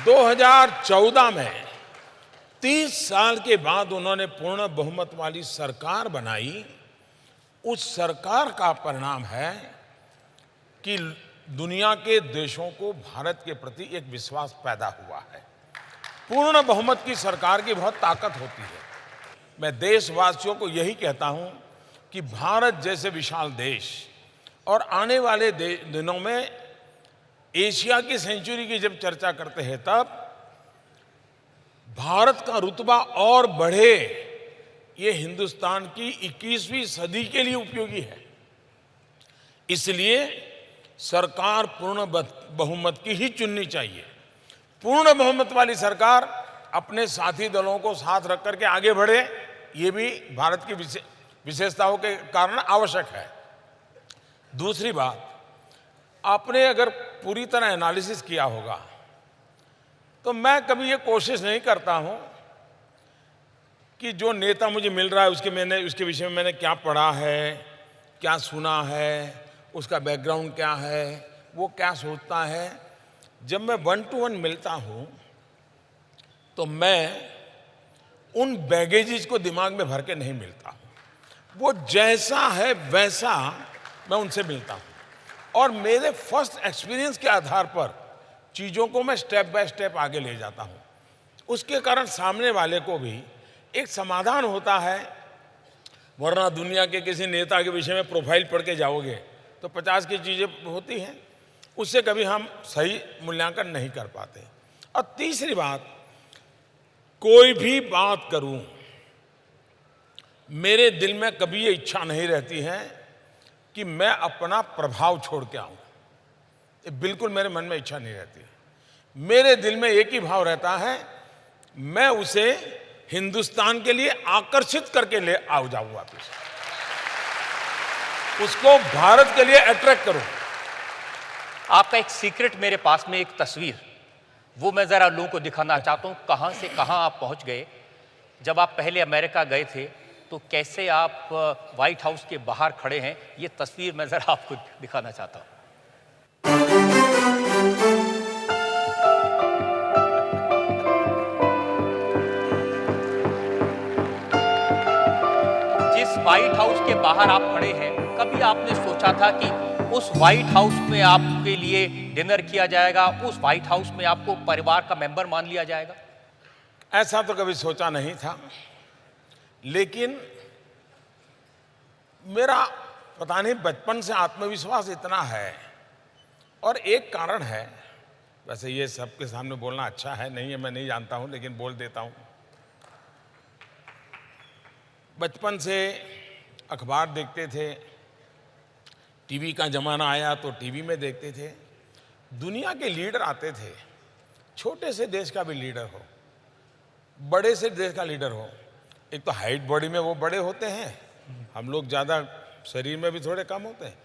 2014 में 30 साल के बाद उन्होंने पूर्ण बहुमत वाली सरकार बनाई। उस सरकार का परिणाम है कि दुनिया के देशों को भारत के प्रति एक विश्वास पैदा हुआ है। पूर्ण बहुमत की सरकार की बहुत ताकत होती है। मैं देशवासियों को यही कहता हूं कि भारत जैसे विशाल देश और आने वाले दिनों में एशिया की सेंचुरी की जब चर्चा करते हैं तब भारत का रुतबा और बढ़े, ये हिंदुस्तान की 21वीं सदी के लिए उपयोगी है। इसलिए सरकार पूर्ण बहुमत की ही चुननी चाहिए। पूर्ण बहुमत वाली सरकार अपने साथी दलों को साथ रख करके आगे बढ़े, ये भी भारत की विशेषताओं के कारण आवश्यक है। दूसरी बात, आपने अगर पूरी तरह एनालिसिस किया होगा तो मैं कभी ये कोशिश नहीं करता हूं कि जो नेता मुझे मिल रहा है उसके विषय में मैंने क्या पढ़ा है, क्या सुना है, उसका बैकग्राउंड क्या है, वो क्या सोचता है। जब मैं 1 to 1 मिलता हूं तो मैं उन बैगेजेस को दिमाग में भर के नहीं मिलता हूं। वो जैसा है वैसा मैं उनसे मिलता हूं और मेरे फर्स्ट एक्सपीरियंस के आधार पर चीज़ों को मैं स्टेप बाय स्टेप आगे ले जाता हूं। उसके कारण सामने वाले को भी एक समाधान होता है। वरना दुनिया के किसी नेता के विषय में प्रोफाइल पढ़ के जाओगे तो 50 की चीज़ें होती हैं, उससे कभी हम सही मूल्यांकन नहीं कर पाते। और तीसरी बात, कोई भी बात करूं, मेरे दिल में कभी ये इच्छा नहीं रहती है कि मैं अपना प्रभाव छोड़ के आऊं। ये बिल्कुल मेरे मन में इच्छा नहीं रहती। मेरे दिल में एक ही भाव रहता है, मैं उसे हिंदुस्तान के लिए आकर्षित करके ले जाऊं, वापस उसको भारत के लिए अट्रैक्ट करूं। आपका एक सीक्रेट मेरे पास में, एक तस्वीर, वो मैं जरा लोगों को दिखाना चाहता हूं। कहां से कहां आप पहुंच गए। जब आप पहले अमेरिका गए थे तो कैसे आप व्हाइट हाउस के बाहर खड़े हैं, ये तस्वीर मैं जरा आपको दिखाना चाहता हूं। जिस व्हाइट हाउस के बाहर आप खड़े हैं, कभी आपने सोचा था कि उस व्हाइट हाउस में आपके लिए डिनर किया जाएगा, उस व्हाइट हाउस में आपको परिवार का मेंबर मान लिया जाएगा? ऐसा तो कभी सोचा नहीं था, लेकिन मेरा पता नहीं बचपन से आत्मविश्वास इतना है। और एक कारण है, वैसे ये सबके सामने बोलना अच्छा है नहीं है, मैं नहीं जानता हूं, लेकिन बोल देता हूं। बचपन से अखबार देखते थे, टीवी का जमाना आया तो टीवी में देखते थे। दुनिया के लीडर आते थे, छोटे से देश का भी लीडर हो, बड़े से देश का लीडर हो। एक तो हाइट बॉडी में वो बड़े होते हैं, हम लोग ज़्यादा शरीर में भी थोड़े कम होते हैं।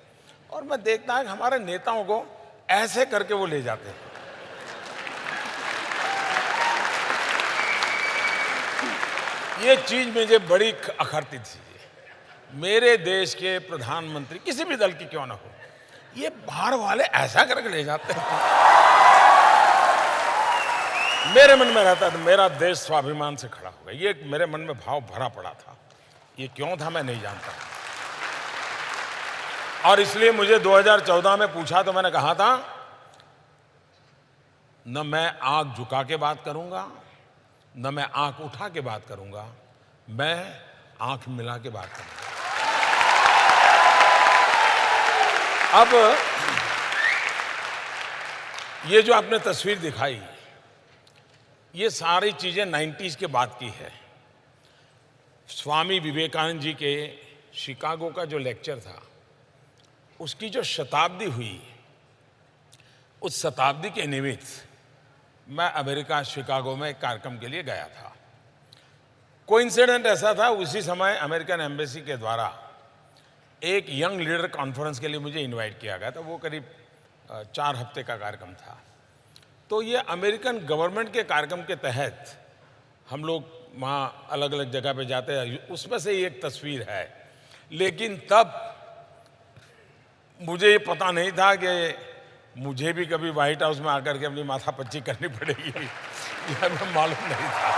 और मैं देखता है कि हमारे नेताओं को ऐसे करके वो ले जाते हैं। ये चीज़ मुझे बड़ी अखरती थी। मेरे देश के प्रधानमंत्री किसी भी दल की क्यों ना हो, ये बाहर वाले ऐसा करके ले जाते हैं। मेरे मन में रहता था मेरा देश स्वाभिमान से खड़ा होगा। ये मेरे मन में भाव भरा पड़ा था। ये क्यों था मैं नहीं जानता। और इसलिए मुझे 2014 में पूछा तो मैंने कहा था, न मैं आंख झुका के बात करूंगा, न मैं आंख उठा के बात करूंगा, मैं आंख मिला के बात करूंगा। अब ये जो आपने तस्वीर दिखाई, ये सारी चीजें 90s के बाद की है। स्वामी विवेकानंद जी के शिकागो का जो लेक्चर था, उसकी जो शताब्दी हुई, उस शताब्दी के निमित्त मैं अमेरिका शिकागो में एक कार्यक्रम के लिए गया था। कोइंसिडेंट ऐसा था, उसी समय अमेरिकन एम्बेसी के द्वारा एक यंग लीडर कॉन्फ्रेंस के लिए मुझे इनवाइट किया गया था। वो करीब 4 हफ्ते का कार्यक्रम था। तो ये अमेरिकन गवर्नमेंट के कार्यक्रम के तहत हम लोग वहाँ अलग अलग जगह पे जाते हैं। उसमें से एक तस्वीर है। लेकिन तब मुझे ये पता नहीं था कि मुझे भी कभी व्हाइट हाउस में आकर के अपनी माथापच्ची करनी पड़ेगी, यह हमें मालूम नहीं था।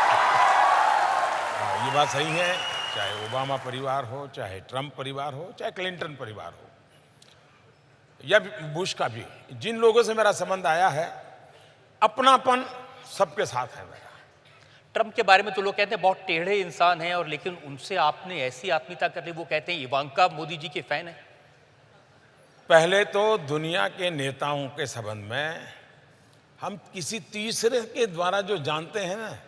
हाँ, ये बात सही है, चाहे ओबामा परिवार हो, चाहे ट्रंप परिवार हो, चाहे क्लिंटन परिवार हो, या बुश का भी, जिन लोगों से मेरा संबंध आया है, अपनापन सबके साथ है मेरा। ट्रंप के बारे में तो लोग कहते हैं बहुत टेढ़े इंसान हैं, और लेकिन उनसे आपने ऐसी आत्मीयता कर ली, वो कहते हैं इवांका मोदी जी के फैन है। पहले तो दुनिया के नेताओं के संबंध में हम किसी तीसरे के द्वारा जो जानते हैं ना,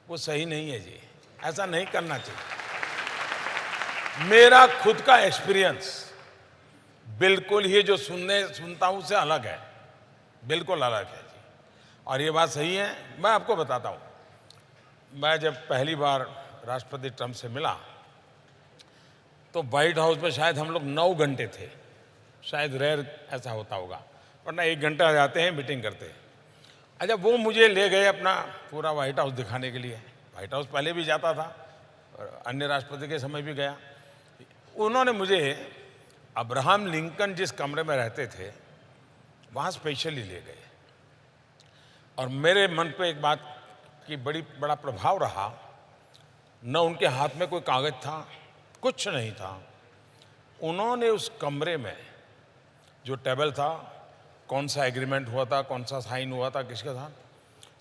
वो सही नहीं है जी, ऐसा नहीं करना चाहिए। मेरा खुद का एक्सपीरियंस बिल्कुल ये जो सुनता हूं से अलग है, बिल्कुल अलग है जी। और ये बात सही है, मैं आपको बताता हूं। मैं जब पहली बार राष्ट्रपति ट्रंप से मिला तो व्हाइट हाउस में शायद हम लोग 9 घंटे थे, शायद रेयर ऐसा होता होगा, वरना 1 घंटा जाते हैं मीटिंग करते हैं। अच्छा, वो मुझे ले गए अपना पूरा व्हाइट हाउस दिखाने के लिए। व्हाइट हाउस पहले भी जाता था और अन्य राष्ट्रपति के समय भी गया। उन्होंने मुझे अब्राहम लिंकन जिस कमरे में रहते थे वहाँ स्पेशली ले गए, और मेरे मन पे एक बात की बड़ा प्रभाव रहा। न उनके हाथ में कोई कागज था, कुछ नहीं था। उन्होंने उस कमरे में जो टेबल था, कौन सा एग्रीमेंट हुआ था, कौन सा साइन हुआ था किसके साथ,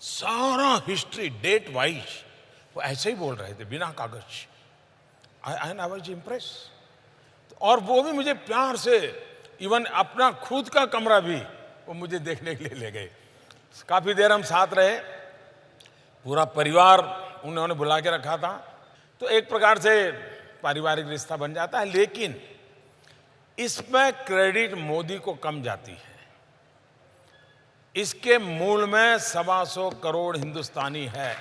सारा हिस्ट्री डेट वाइज वो ऐसे ही बोल रहे थे बिना कागज। I was impress. और वो भी मुझे प्यार से, इवन अपना खुद का कमरा भी वो मुझे देखने के लिए ले गए। काफी देर हम साथ रहे, पूरा परिवार उन्होंने बुला के रखा था। तो एक प्रकार से पारिवारिक रिश्ता बन जाता है, लेकिन इसमें क्रेडिट मोदी को कम जाती है। इसके मूल में 125 करोड़ हिंदुस्तानी है।